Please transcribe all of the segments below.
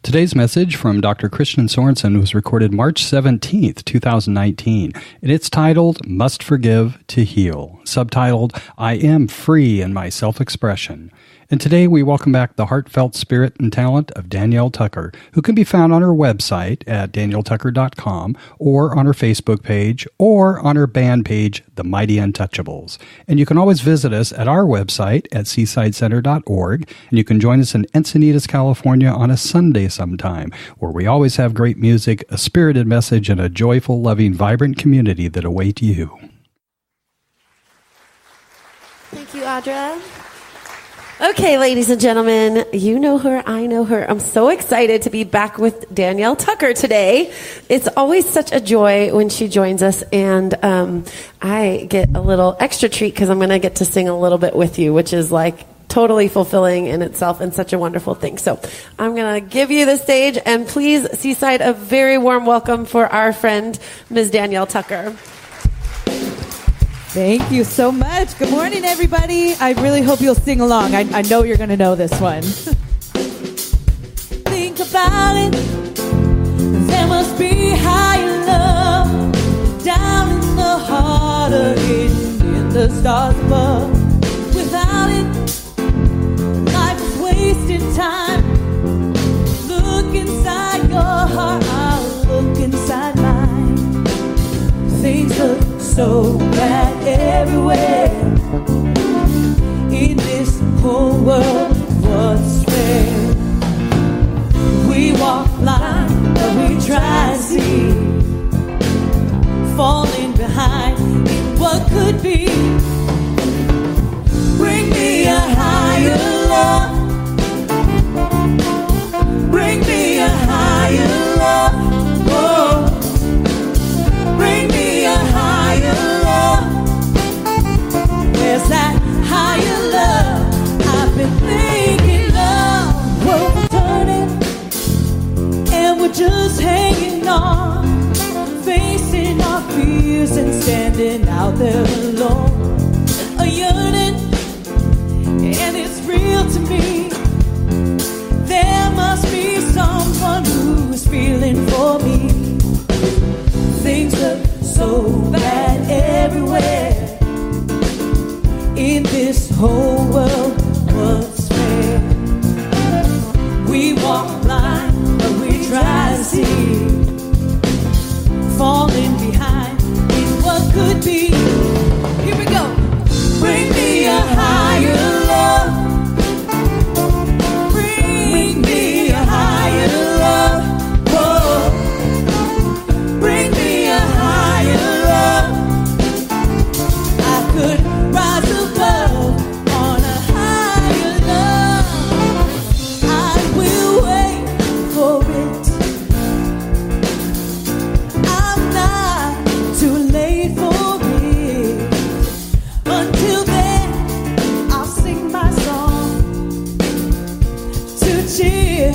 Today's message from Dr. Christian Sorensen was recorded March 17th, 2019, and it's titled, Must Forgive to Heal, subtitled, I Am Free in My Self-Expression. And today we welcome back the heartfelt spirit and talent of Danielle Tucker, who can be found on her website at danielletucker.com or on her Facebook page or on her band page, The Mighty Untouchables. And you can always visit us at our website at seasidecenter.org, and you can join us in Encinitas, California on a Sunday sometime, where we always have great music, a spirited message, and a joyful, loving, vibrant community that await you. Thank you, Audra. Okay, ladies and gentlemen, you know her, I know her. I'm so excited to be back with Danielle Tucker today. It's always such a joy when she joins us, and I get a little extra treat because I'm going to get to sing a little bit with you, which is like totally fulfilling in itself and such a wonderful thing. So I'm going to give you the stage, and please, Seaside, a very warm welcome for our friend, Ms. Danielle Tucker. Thank you so much. Good morning, everybody. I really hope you'll sing along. I know you're going to know this one. Think about it. There must be higher love down in the heart or in the stars above. Without it, life is wasted time. Look inside your heart, I'll look inside mine. Things look so bad everywhere in this whole world. What's fair? We walk blind, but we try to see, falling behind in what could be. Bring me a higher love. Bring me a higher love. Oh. Bring me a higher love. Where's that higher love? I've been thinking of what we're turning, and we're just hanging on, facing our fears and standing out there alone. A yearning, and it's real to me. There must be someone who's feeling for me. Things look so bad everywhere in this whole world. What's fair? We walk blind, but we try to see, falling behind in what could be. Here we go. Bring me a higher love. Bring me a higher love. Whoa. Bring me a higher love. I could rise above on a higher love. I will wait for it. I'm not too late for it. Until then, I'll sing my song to cheer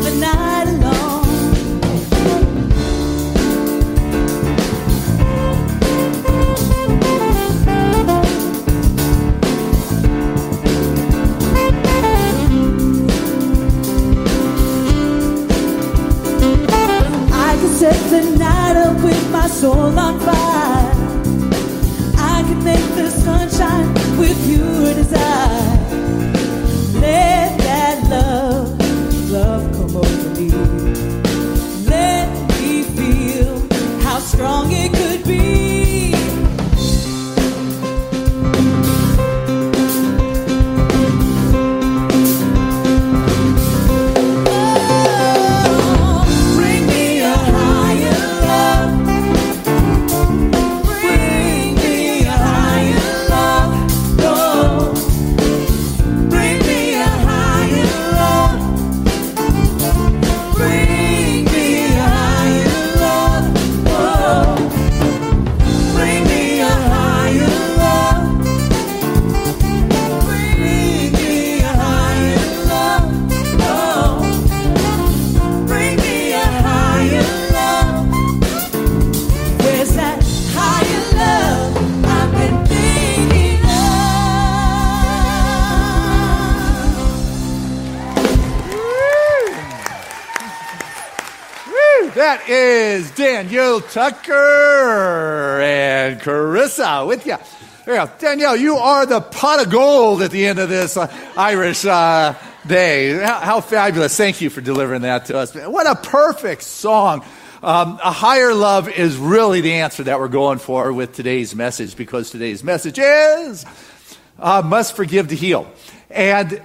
the night along. Set the night up with my soul on fire. I can make the sunshine with pure desire. Let that love come over me. Let me feel how strong it could be. Bring me a higher love. That is Danielle Tucker and Carissa with you. Yeah, Danielle, you are the pot of gold at the end of this Irish day. How fabulous. Thank you for delivering that to us. What a perfect song. A higher love is really the answer that we're going for with today's message, because today's message is must forgive to heal. And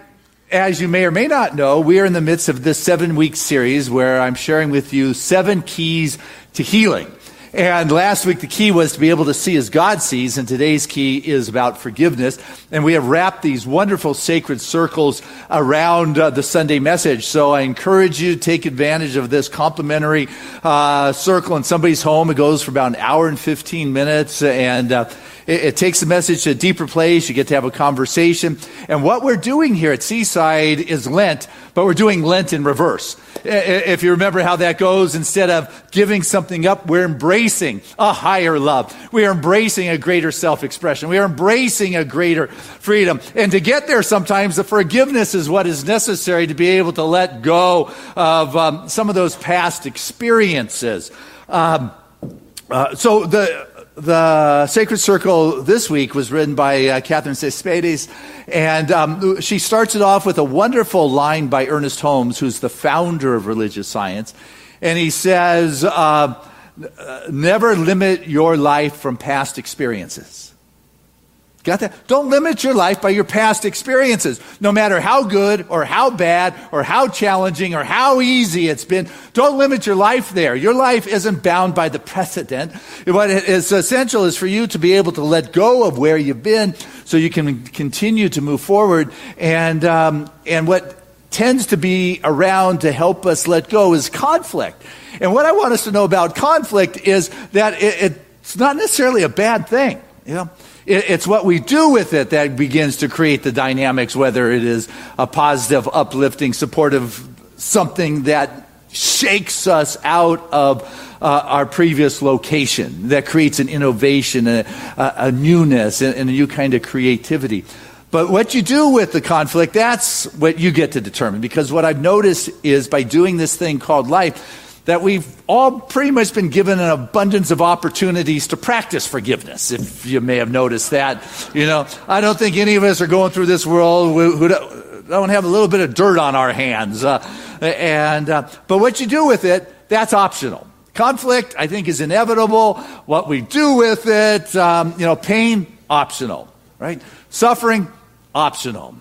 as you may or may not know, we are in the midst of this 7-week series where I'm sharing with you 7 keys to healing. And last week, the key was to be able to see as God sees, and today's key is about forgiveness. And we have wrapped these wonderful sacred circles around the Sunday message. So I encourage you to take advantage of this complimentary circle in somebody's home. It goes for about an hour and 15 minutes, and it takes the message to a deeper place. You get to have a conversation. And what we're doing here at Seaside is Lent, but we're doing Lent in reverse. If you remember how that goes, instead of giving something up, we're embracing a higher love. We are embracing a greater self-expression. We are embracing a greater freedom. And to get there, sometimes the forgiveness is what is necessary to be able to let go of some of those past experiences. So the Sacred Circle this week was written by Catherine Cespedes, and she starts it off with a wonderful line by Ernest Holmes, who's the founder of religious science, and he says, never limit your life from past experiences. Got that? Don't limit your life by your past experiences. No matter how good or how bad or how challenging or how easy it's been, don't limit your life there. Your life isn't bound by the precedent. What is essential is for you to be able to let go of where you've been so you can continue to move forward. And what tends to be around to help us let go is conflict. And what I want us to know about conflict is that it's not necessarily a bad thing, you know. It's what we do with it that begins to create the dynamics, whether it is a positive, uplifting, supportive, something that shakes us out of our previous location, that creates an innovation, a newness, and a new kind of creativity. But what you do with the conflict, that's what you get to determine. Because what I've noticed is by doing this thing called life, that we've all pretty much been given an abundance of opportunities to practice forgiveness, if you may have noticed that. You know, I don't think any of us are going through this world who don't have a little bit of dirt on our hands. But what you do with it, that's optional. Conflict, I think, is inevitable. What we do with it, pain, optional, right? Suffering, optional.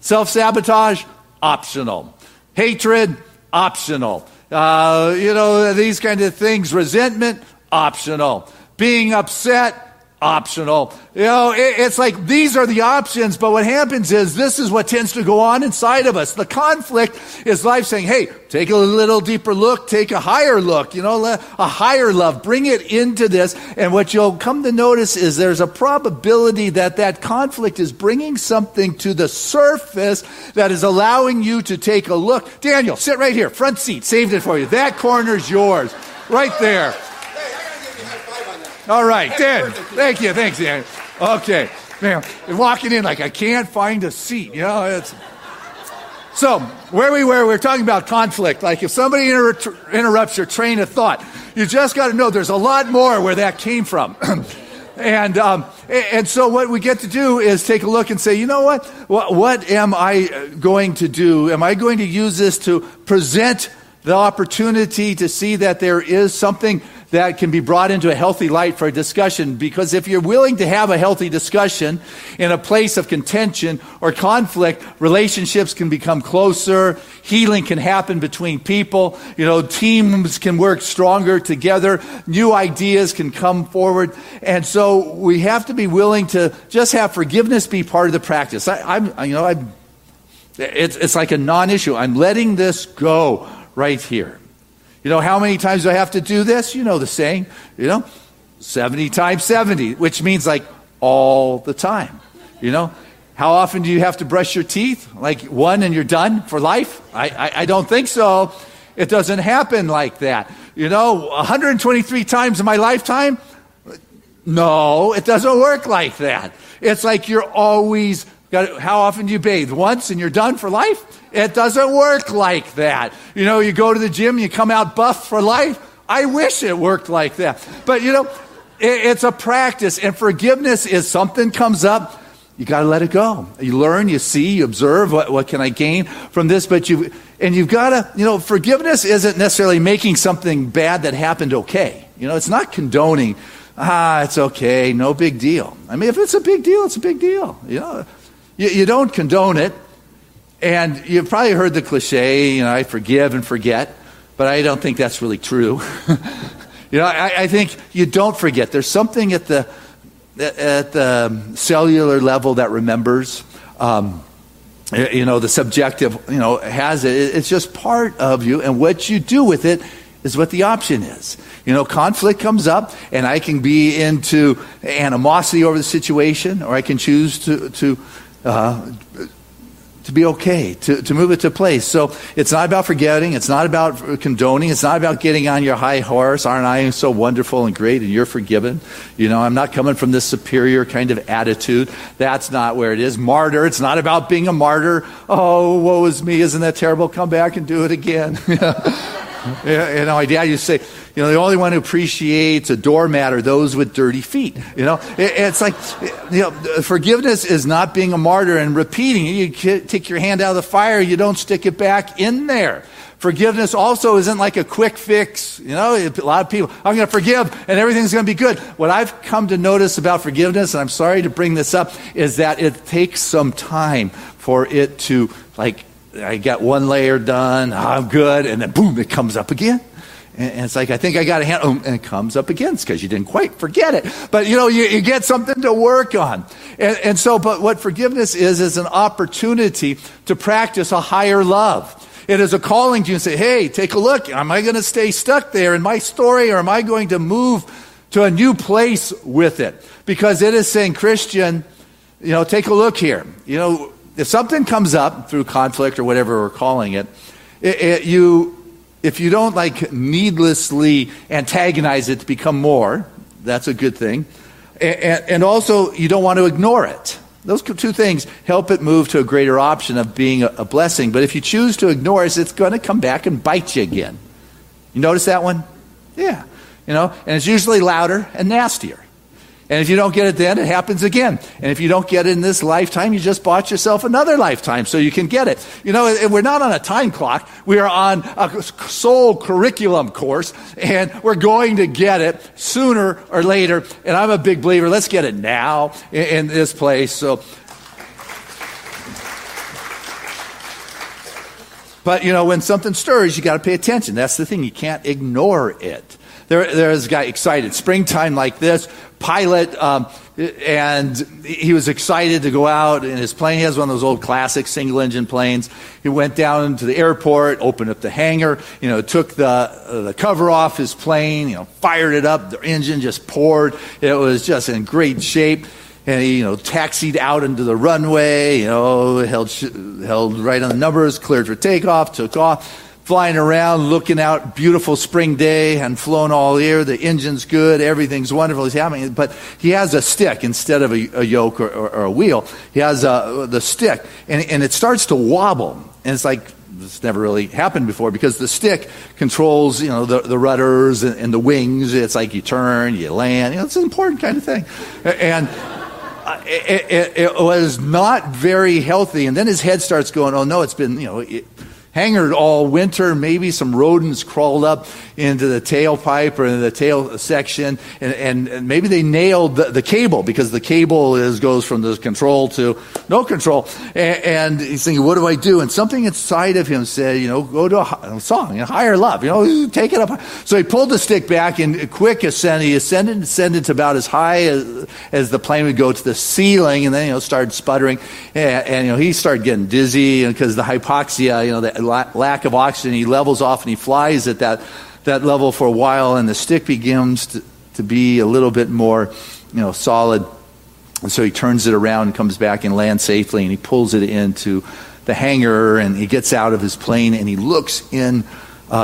Self-sabotage, optional. Hatred, optional. These kind of things, resentment, optional. Being upset, optional. It's like these are the options, but what happens is this is what tends to go on inside of us. The conflict is life saying, hey, take a little deeper look, take a higher look, a higher love, bring it into this. And what you'll come to notice is there's a probability that conflict is bringing something to the surface that is allowing you to take a look. Daniel, sit right here, front seat, saved it for you. That corner's yours, right there. All right, Dan. Thank you. Thanks, Dan. Okay. Man, walking in like I can't find a seat. So where we were talking about conflict. Like if somebody interrupts your train of thought, you just got to know there's a lot more where that came from. And so what we get to do is take a look and say, you know what? What am I going to do? Am I going to use this to present the opportunity to see that there is something that can be brought into a healthy light for a discussion? Because if you're willing to have a healthy discussion in a place of contention or conflict, relationships can become closer, healing can happen between people, teams can work stronger together, new ideas can come forward. And so we have to be willing to just have forgiveness be part of the practice. It's like a non-issue. I'm letting this go right here. How many times do I have to do this? The saying, 70 times 70, which means like all the time. How often do you have to brush your teeth? Like one and you're done for life? I don't think so. It doesn't happen like that. 123 times in my lifetime? No, it doesn't work like that. It's like you're always how often do you bathe? Once and you're done for life? It doesn't work like that. You go to the gym, you come out buff for life? I wish it worked like that. But, it's a practice, and forgiveness is something comes up, you got to let it go. You learn, you see, you observe, what can I gain from this? But you've got to, forgiveness isn't necessarily making something bad that happened okay. It's not condoning, it's okay, no big deal. I mean, if it's a big deal, it's a big deal. You don't condone it. And you've probably heard the cliche, I forgive and forget, but I don't think that's really true. I think you don't forget. There's something at the cellular level that remembers. The subjective, has it. It's just part of you, and what you do with it is what the option is. Conflict comes up, and I can be into animosity over the situation, or I can choose to be okay, to move it to place. So it's not about forgetting. It's not about condoning. It's not about getting on your high horse. Aren't I so wonderful and great and you're forgiven? I'm not coming from this superior kind of attitude. That's not where it is. Martyr. It's not about being a martyr. Oh, woe is me. Isn't that terrible? Come back and do it again. My dad used to say, the only one who appreciates a doormat are those with dirty feet. It's like, forgiveness is not being a martyr and repeating. You take your hand out of the fire, you don't stick it back in there. Forgiveness also isn't like a quick fix. A lot of people, I'm going to forgive and everything's going to be good. What I've come to notice about forgiveness, and I'm sorry to bring this up, is that it takes some time for it to, I got one layer done, I'm good, and then boom, it comes up again. And it's like, I think I got a hand, and it comes up again. It's because you didn't quite forget it. But, you get something to work on. And so, but what forgiveness is an opportunity to practice a higher love. It is a calling to you and say, hey, take a look. Am I going to stay stuck there in my story, or am I going to move to a new place with it? Because it is saying, Christian, take a look here. If something comes up through conflict or whatever we're calling it, if you don't needlessly antagonize it to become more, that's a good thing. And also, you don't want to ignore it. Those two things help it move to a greater option of being a blessing. But if you choose to ignore it, it's going to come back and bite you again. You notice that one? Yeah. And it's usually louder and nastier. And if you don't get it then, it happens again. And if you don't get it in this lifetime, you just bought yourself another lifetime so you can get it. We're not on a time clock. We are on a soul curriculum course, and we're going to get it sooner or later. And I'm a big believer. Let's get it now in this place. But, when something stirs, you got to pay attention. That's the thing. You can't ignore it. There's a guy excited. Springtime like this, pilot, and he was excited to go out in his plane. He has one of those old classic single-engine planes. He went down to the airport, opened up the hangar, took the cover off his plane, fired it up. The engine just poured. It was just in great shape. And he, taxied out into the runway, held right on the numbers, cleared for takeoff, took off. Flying around, looking out, beautiful spring day, and flown all year. The engine's good, everything's wonderful. He's having it, but he has a stick instead of a yoke or a wheel. He has the stick, and it starts to wobble. And it's like, this never really happened before, because the stick controls, the rudders and the wings. It's like you turn, you land. It's an important kind of thing. And it was not very healthy. And then his head starts going, oh no, it's been, hangared all winter. Maybe some rodents crawled up into the tailpipe or in the tail section, and maybe they nailed the cable, because the cable goes from the control to no control. And he's thinking, what do I do? And something inside of him said, go to a song, higher love, take it up. So he pulled the stick back in a quick ascent. He ascended to about as high as the plane would go to the ceiling, and then started sputtering, and he started getting dizzy, because the hypoxia, that lack of oxygen, he levels off and he flies at that level for a while, and the stick begins to be a little bit more solid. And so he turns it around and comes back and lands safely, and he pulls it into the hangar, and he gets out of his plane, and he looks in,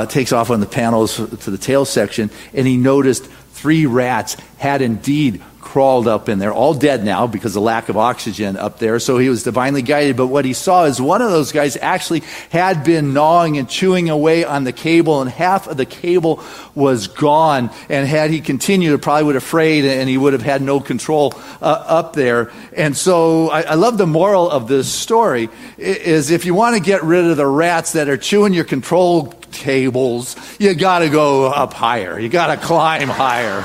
takes off on the panels to the tail section, and he noticed 3 rats had indeed crawled up in there, all dead now because of lack of oxygen up there. So he was divinely guided. But what he saw is one of those guys actually had been gnawing and chewing away on the cable, and half of the cable was gone. And had he continued, it probably would have frayed, and he would have had no control up there. And so I love the moral of this story is if you want to get rid of the rats that are chewing your control cables, you got to go up higher. You got to climb higher.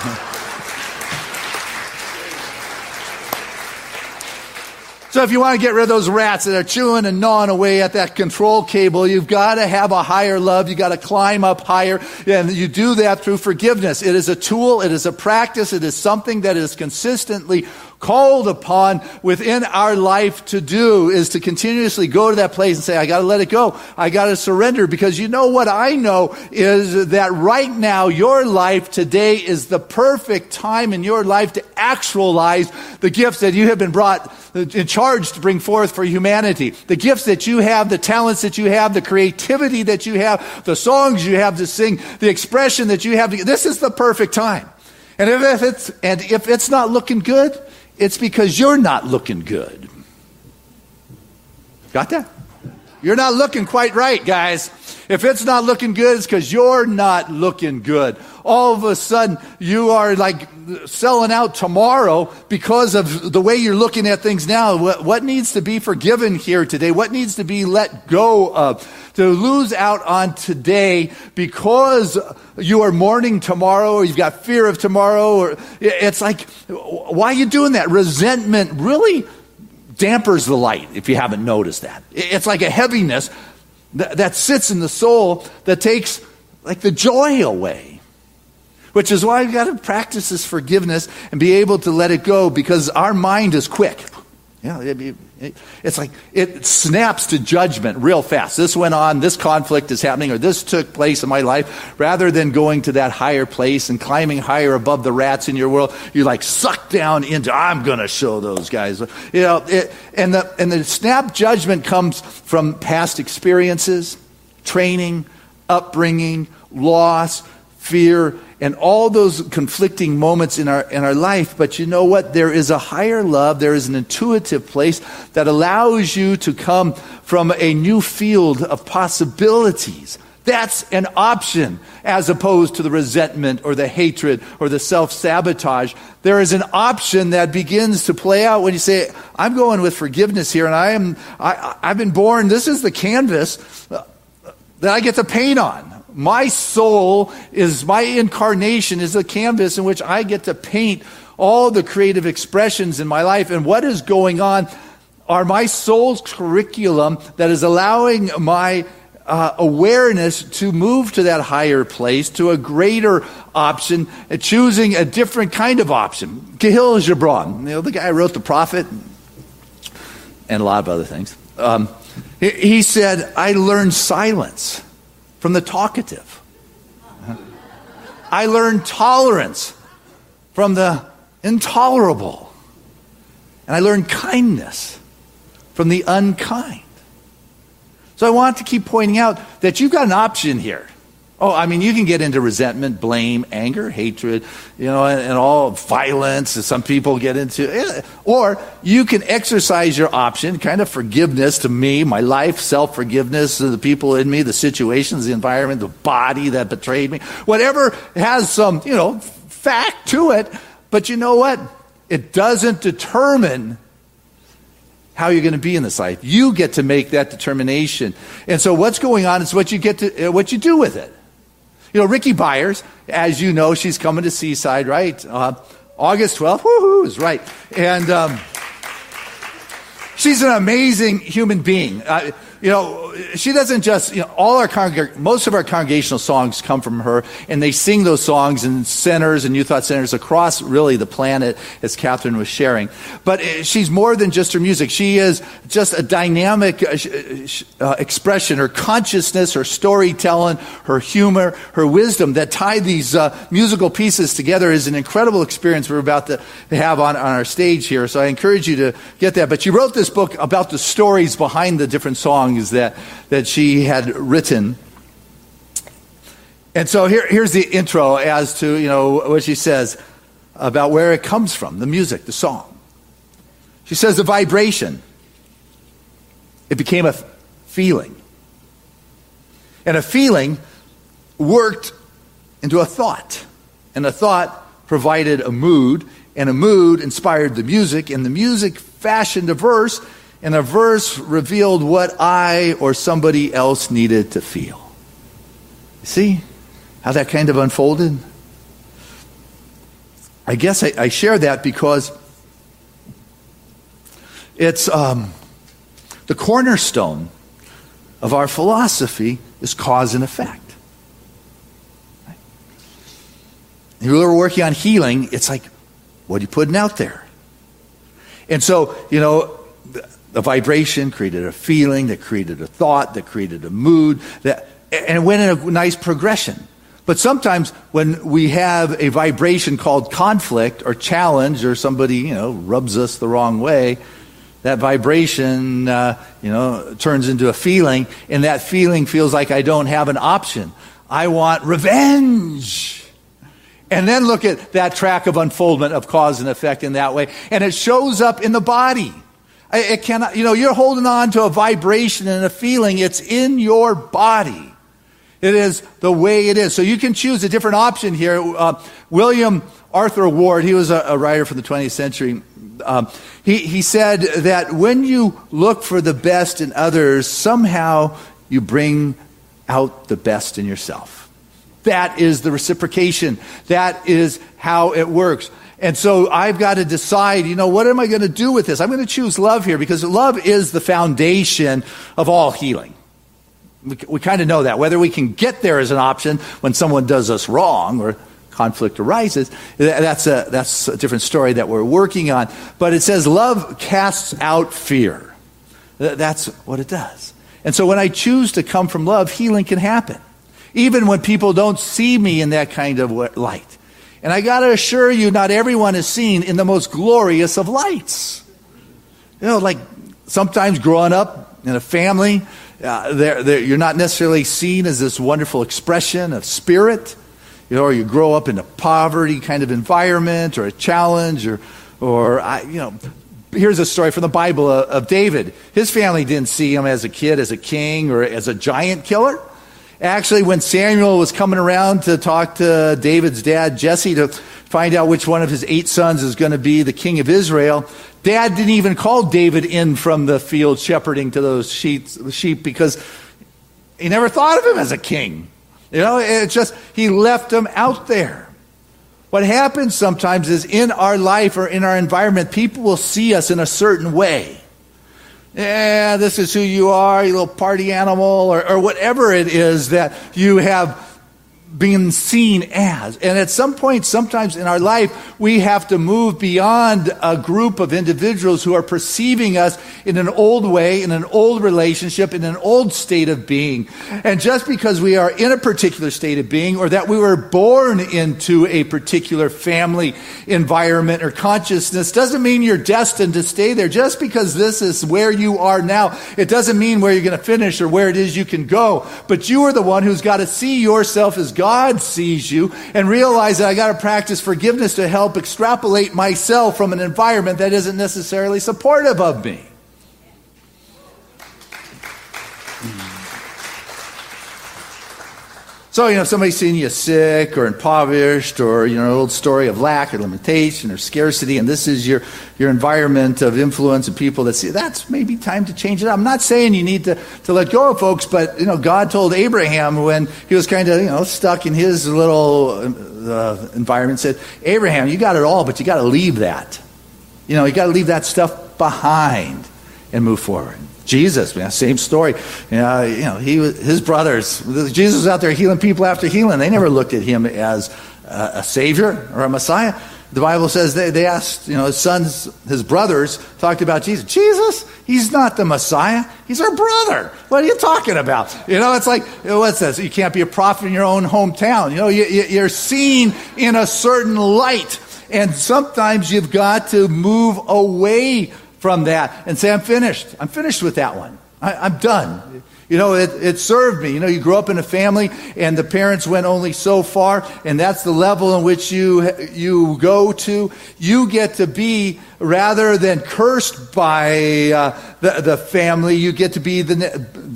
So if you want to get rid of those rats that are chewing and gnawing away at that control cable, you've got to have a higher love. You've got to climb up higher. And you do that through forgiveness. It is a tool. It is a practice. It is something that is consistently called upon within our life to do, is to continuously go to that place and say, I got to let it go. I got to surrender, because you know what I know is that right now, your life today is the perfect time in your life to actualize the gifts that you have been brought in charge to bring forth for humanity. The gifts that you have, the talents that you have, the creativity that you have, the songs you have to sing, the expression that you have. This is the perfect time. And if it's not looking good, it's because you're not looking good. Got that? You're not looking quite right, guys. If it's not looking good, it's because you're not looking good. All of a sudden, you are like selling out tomorrow because of the way you're looking at things now. What needs to be forgiven here today? What needs to be let go of? To lose out on today because you are mourning tomorrow, or you've got fear of tomorrow, or it's like, why are you doing that? Resentment really dampers the light, if you haven't noticed that. It's like a heaviness that sits in the soul that takes like the joy away. Which is why we've got to practice this forgiveness and be able to let it go, because our mind is quick. It's like it snaps to judgment real fast. This went on, this conflict is happening, or this took place in my life. Rather than going to that higher place and climbing higher above the rats in your world, you're like sucked down into, I'm going to show those guys. And the snap judgment comes from past experiences, training, upbringing, loss, fear, and all those conflicting moments in our life. But you know what? There is a higher love. There is an intuitive place that allows you to come from a new field of possibilities. That's an option, as opposed to the resentment or the hatred or the self-sabotage. There is an option that begins to play out when you say, I'm going with forgiveness here, and I've been born, this is the canvas that I get to paint on. My soul is, my incarnation is a canvas in which I get to paint all the creative expressions in my life. And what is going on are my soul's curriculum that is allowing my awareness to move to that higher place, to a greater option, choosing a different kind of option. Khalil Gibran, the guy who wrote The Prophet and a lot of other things. He said, I learned silence from the talkative. I learned tolerance from the intolerable. And I learned kindness from the unkind. So I want to keep pointing out that you've got an option here. Oh, I mean, you can get into resentment, blame, anger, hatred, and all violence. Some people get into, or you can exercise your option, kind of forgiveness to me, my life, self-forgiveness to the people in me, the situations, the environment, the body that betrayed me. Whatever has some, fact to it. But you know what? It doesn't determine how you're going to be in this life. You get to make that determination. And so what's going on is what you do with it. Ricky Byers, as you know, she's coming to Seaside, right? August 12th, woohoo, is right. And she's an amazing human being. She doesn't just, most of our congregational songs come from her, and they sing those songs in centers and youth thought centers across really the planet, as Catherine was sharing. But she's more than just her music. She is just a dynamic expression, her consciousness, her storytelling, her humor, her wisdom that tie these musical pieces together is an incredible experience we're about to have on our stage here. So I encourage you to get that. But she wrote this book about the stories behind the different songs that she had written. And so here's the intro as to, what she says. about where it comes from, the music, the song. She says the vibration, it became a feeling. And a feeling worked into a thought. And a thought provided a mood, and a mood inspired the music, and the music fashioned a verse, and a verse revealed what I or somebody else needed to feel. You see how that kind of unfolded? I guess I share that because it's the cornerstone of our philosophy is cause and effect. If we were working on healing, it's like, what are you putting out there? And so, the vibration created a feeling, that created a thought, that created a mood, and it went in a nice progression. But sometimes when we have a vibration called conflict or challenge, or somebody, rubs us the wrong way, that vibration, turns into a feeling, and that feeling feels like I don't have an option. I want revenge. And then look at that track of unfoldment of cause and effect in that way, and it shows up in the body. It cannot, you're holding on to a vibration and a feeling. It's in your body. It is the way it is. So you can choose a different option here. William Arthur Ward, he was a writer from the 20th century. He said that when you look for the best in others, somehow you bring out the best in yourself. That is the reciprocation. That is how it works. And so I've got to decide, what am I going to do with this? I'm going to choose love here because love is the foundation of all healing. We kind of know that. Whether we can get there as an option when someone does us wrong or conflict arises, that's a different story that we're working on. But it says love casts out fear. That's what it does. And so when I choose to come from love, healing can happen. Even when people don't see me in that kind of light. And I got to assure you, not everyone is seen in the most glorious of lights. Like sometimes growing up in a family, you're not necessarily seen as this wonderful expression of spirit. Or you grow up in a poverty kind of environment or a challenge here's a story from the Bible of David. His family didn't see him as a kid, as a king, or as a giant killer. Actually, when Samuel was coming around to talk to David's dad, Jesse, to find out which one of his 8 sons is going to be the king of Israel, Dad didn't even call David in from the field shepherding to those sheep because he never thought of him as a king. It's just he left him out there. What happens sometimes is in our life or in our environment, people will see us in a certain way. Yeah, this is who you are, you little party animal, or whatever it is that you have been seen as. And at some point, sometimes in our life, we have to move beyond a group of individuals who are perceiving us in an old way, in an old relationship, in an old state of being. And just because we are in a particular state of being, or that we were born into a particular family environment or consciousness, doesn't mean you're destined to stay there. Just because this is where you are now, it doesn't mean where you're going to finish or where it is you can go. But you are the one who's got to see yourself as God sees you and realize that I got to practice forgiveness to help extrapolate myself from an environment that isn't necessarily supportive of me. So, if somebody's seeing you sick or impoverished or, an old story of lack or limitation or scarcity, and this is your environment of influence and people that see, that's maybe time to change it up. I'm not saying you need to let go of folks, but, God told Abraham when he was kind of, stuck in his little environment, said, Abraham, you got it all, but you got to leave that. You got to leave that stuff behind and move forward. Jesus, same story. His brothers, Jesus was out there healing people after healing. They never looked at him as a savior or a Messiah. The Bible says they asked, his brothers talked about Jesus. Jesus, he's not the Messiah. He's our brother. What are you talking about? It's like, what's this? You can't be a prophet in your own hometown. You're seen in a certain light. And sometimes you've got to move away from that and say, I'm finished with that one. I'm done. It served me. You grew up in a family and the parents went only so far, and that's the level in which you go to. You get to be, rather than cursed by the family, you get to be the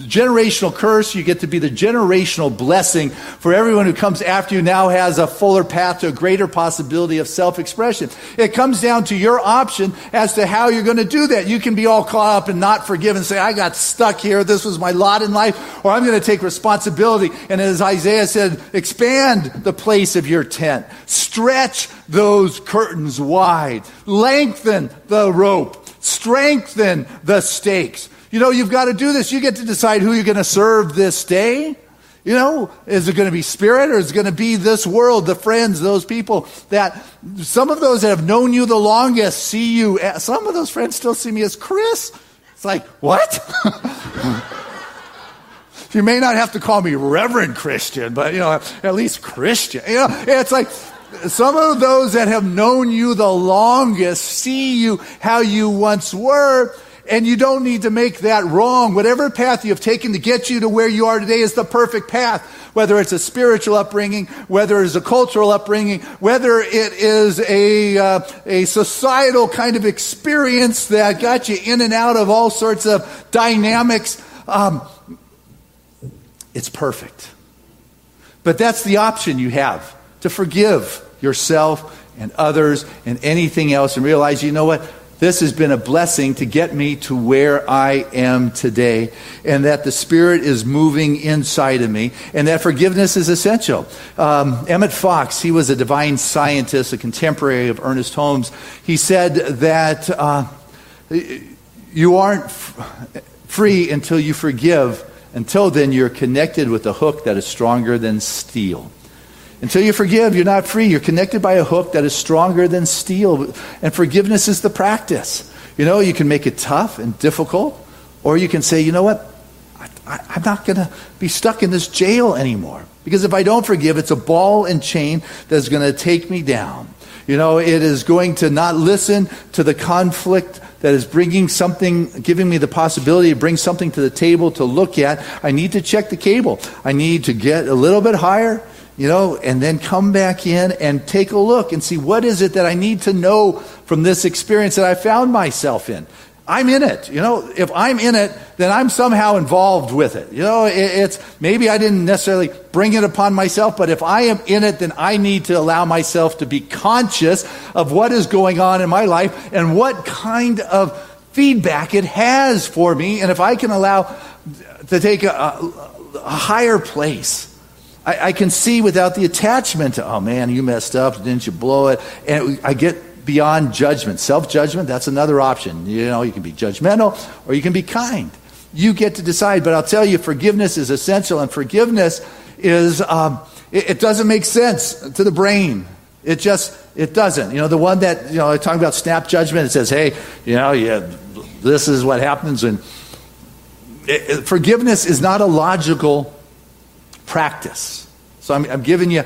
generational curse. You get to be the generational blessing for everyone who comes after you. Now has a fuller path to a greater possibility of self-expression. It comes down to your option as to how you're going to do that. You can be all caught up and not forgive and say, I got stuck here. This was my lot in life. Or I'm going to take responsibility. And as Isaiah said, expand the place of your tent. Stretch those curtains wide. Lengthen the rope. Strengthen the stakes. You've got to do this. You get to decide who you're going to serve this day. Is it going to be spirit, or is it going to be this world, the friends, those people that some of those that have known you the longest see you. Some of those friends still see me as Chris. It's like, what? You may not have to call me Reverend Christian, but, at least Christian. It's like some of those that have known you the longest see you how you once were. And you don't need to make that wrong. Whatever path you have taken to get you to where you are today is the perfect path. Whether it's a spiritual upbringing, whether it's a cultural upbringing, whether it is a societal kind of experience that got you in and out of all sorts of dynamics, it's perfect. But that's the option you have, to forgive yourself and others and anything else, and realize, you know what? This has been a blessing to get me to where I am today, and that the Spirit is moving inside of me, and that forgiveness is essential. Emmett Fox, he was a divine scientist, a contemporary of Ernest Holmes. He said that you aren't free until you forgive. Until then, you're connected with a hook that is stronger than steel. Until you forgive, you're not free. You're connected by a hook that is stronger than steel. And forgiveness is the practice. You can make it tough and difficult, or you can say, you know what? I'm not going to be stuck in this jail anymore. Because if I don't forgive, it's a ball and chain that's going to take me down. It is going to not listen to the conflict that is bringing something, giving me the possibility to bring something to the table to look at. I need to check the cable. I need to get a little bit higher, and then come back in and take a look and see what is it that I need to know from this experience that I found myself in. I'm in it. If I'm in it, then I'm somehow involved with it. It's maybe I didn't necessarily bring it upon myself, but if I am in it, then I need to allow myself to be conscious of what is going on in my life and what kind of feedback it has for me. And if I can allow to take a higher place, I can see without the attachment to, oh man, you messed up, didn't you blow it? And I get beyond judgment. Self-judgment, that's another option. You can be judgmental or you can be kind. You get to decide. But I'll tell you, forgiveness is essential, and forgiveness is, it doesn't make sense to the brain. It doesn't. The one that, talking about snap judgment, it says, hey, this is what happens. And forgiveness is not a logical practice. So I'm giving you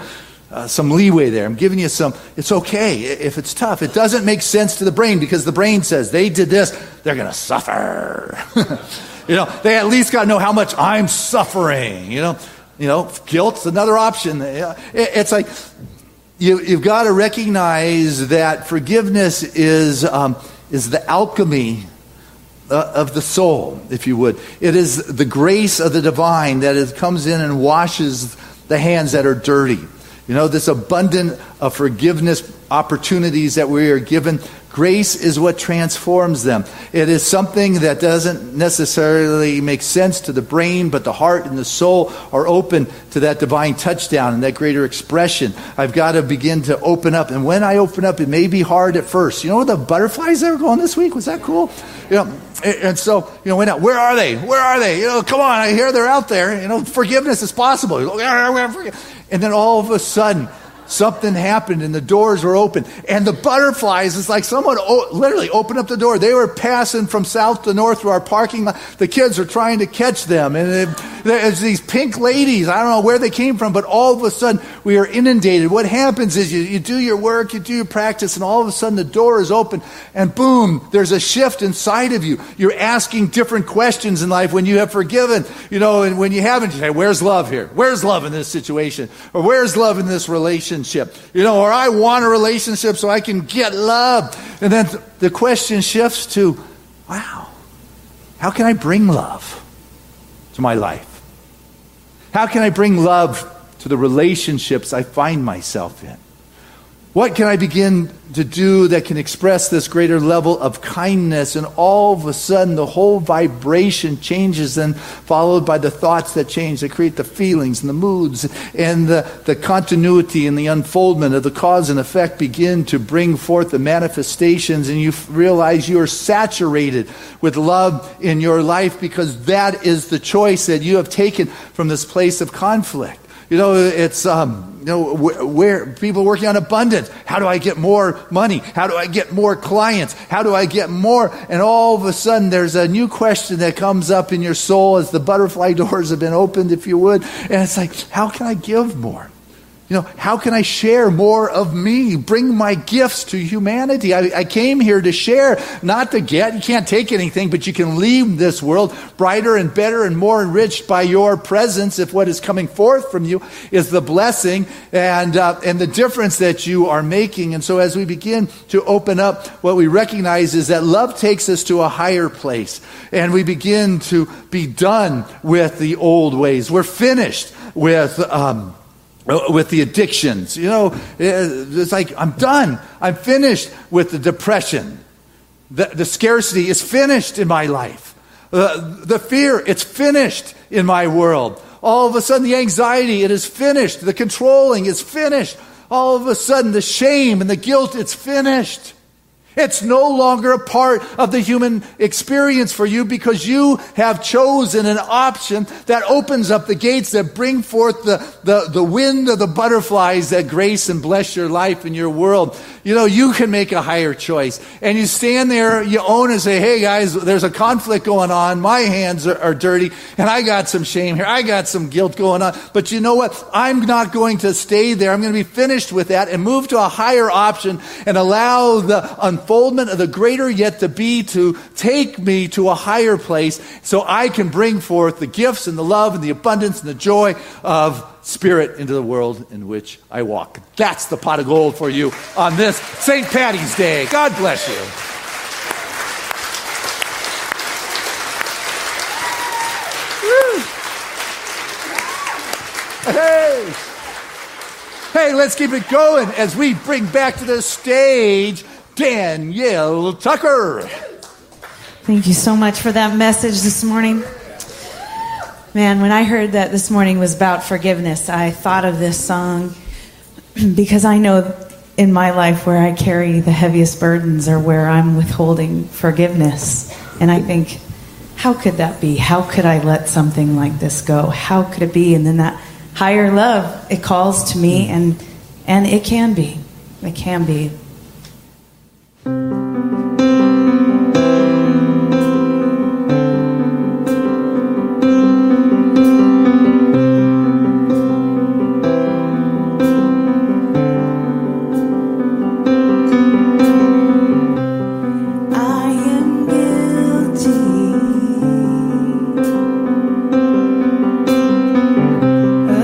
some leeway there. I'm giving you some, it's okay if it's tough. It doesn't make sense to the brain, because the brain says they did this, they're going to suffer. They at least got to know how much I'm suffering. Guilt's another option. It's like you've got to recognize that forgiveness is the alchemy of the soul, if you would. It is the grace of the divine that comes in and washes the hands that are dirty. This abundant of forgiveness opportunities that we are given. Grace is what transforms them. It is something that doesn't necessarily make sense to the brain, but the heart and the soul are open to that divine touchdown and that greater expression. I've got to begin to open up. And when I open up, it may be hard at first. The butterflies that were going this week? Was that cool? And so, where are they? Where are they? Come on, I hear they're out there. Forgiveness is possible. And then all of a sudden, something happened and the doors were open. And the butterflies, it's like someone literally opened up the door. They were passing from south to north through our parking lot. The kids are trying to catch them. And there's these pink ladies. I don't know where they came from, but all of a sudden we are inundated. What happens is you do your work, you do your practice, and all of a sudden the door is open and boom, there's a shift inside of you. You're asking different questions in life when you have forgiven, and when you haven't, you say, where's love here? Where's love in this situation? Or where's love in this relationship? Or I want a relationship so I can get love. And then the question shifts to, wow, how can I bring love to my life? How can I bring love to the relationships I find myself in? What can I begin to do that can express this greater level of kindness? And all of a sudden, the whole vibration changes, and followed by the thoughts that change, that create the feelings and the moods, and the continuity and the unfoldment of the cause and effect begin to bring forth the manifestations, and you realize you are saturated with love in your life because that is the choice that you have taken from this place of conflict. It's where people working on abundance. How do I get more money? How do I get more clients? How do I get more? And all of a sudden, there's a new question that comes up in your soul as the butterfly doors have been opened, if you would. And it's like, how can I give more? How can I share more of me? Bring my gifts to humanity. I came here to share, not to get. You can't take anything, but you can leave this world brighter and better and more enriched by your presence if what is coming forth from you is the blessing and the difference that you are making. And so as we begin to open up, what we recognize is that love takes us to a higher place. And we begin to be done with the old ways. We're finished with the addictions. It's like, I'm done. I'm finished with the depression. The scarcity is finished in my life. The fear, it's finished in my world. All of a sudden, the anxiety, it is finished. The controlling is finished. All of a sudden, the shame and the guilt, it's finished. It's no longer a part of the human experience for you because you have chosen an option that opens up the gates that bring forth the wind of the butterflies that grace and bless your life and your world. You can make a higher choice. And you stand there, you own and say, hey guys, there's a conflict going on. My hands are dirty and I got some shame here. I got some guilt going on. But you know what? I'm not going to stay there. I'm going to be finished with that and move to a higher option and allow the unfoldment of the greater yet to be to take me to a higher place so I can bring forth the gifts and the love and the abundance and the joy of Spirit into the world in which I walk. That's the pot of gold for you on this St. Patty's Day. God bless you. Hey, let's keep it going as we bring back to the stage Danielle Tucker. Thank you so much for that message this morning. Man, when I heard that this morning was about forgiveness, I thought of this song because I know in my life where I carry the heaviest burdens are where I'm withholding forgiveness. And I think, how could that be? How could I let something like this go? How could it be? And then that higher love, it calls to me, and it can be. It can be.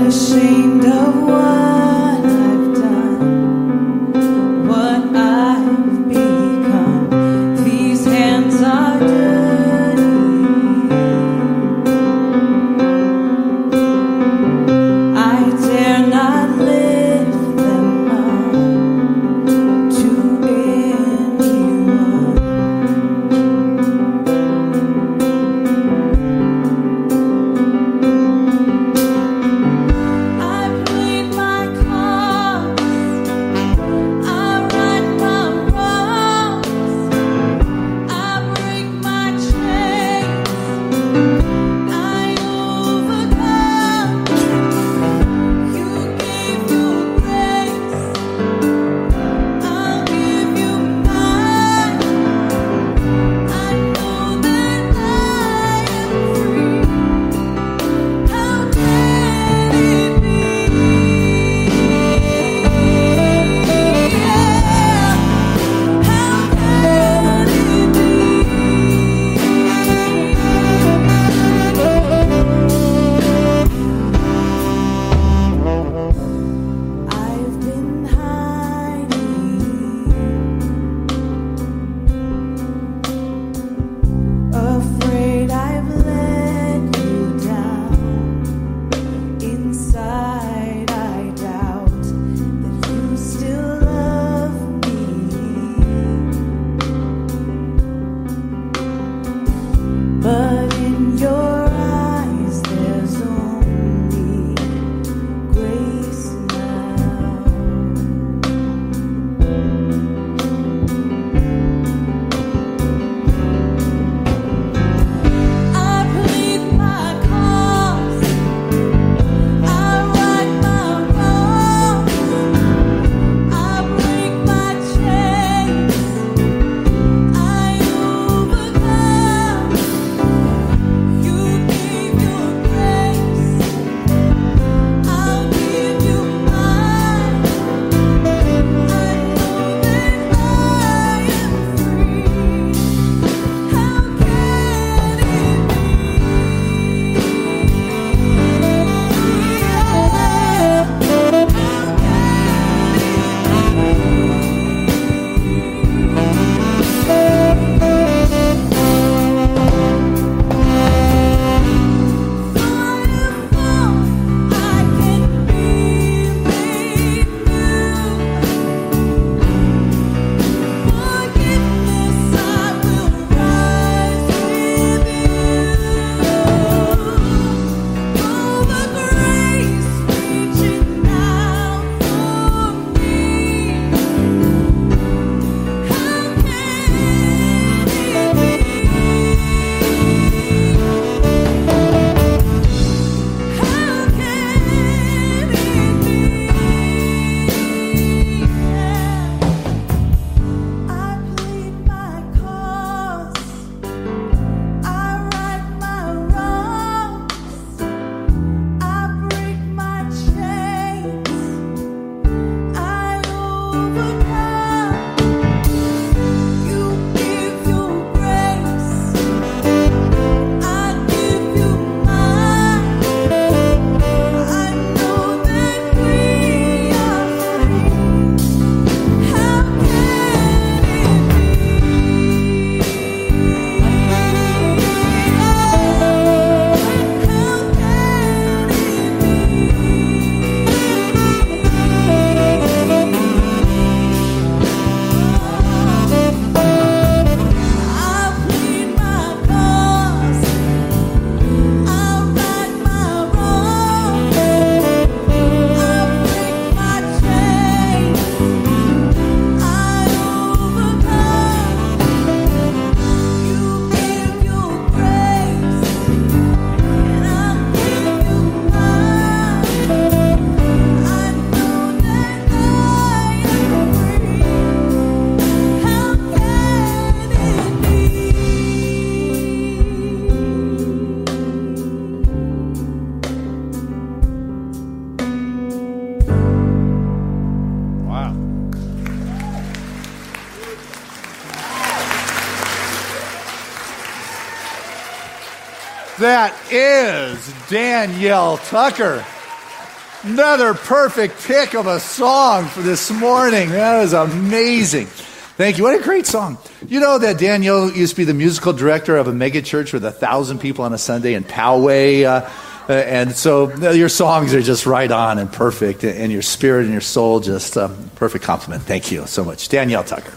Ashamed of what I've done, what I've become. These hands are dirty. I dare not lift them up to anyone. I That is Danielle Tucker. Another perfect pick of a song for this morning. That is amazing. Thank you. What a great song. You know that Danielle used to be the musical director of a mega church with 1,000 people on a Sunday in Poway. And so your songs are just right on and perfect. And your spirit and your soul, just perfect compliment. Thank you so much. Danielle Tucker.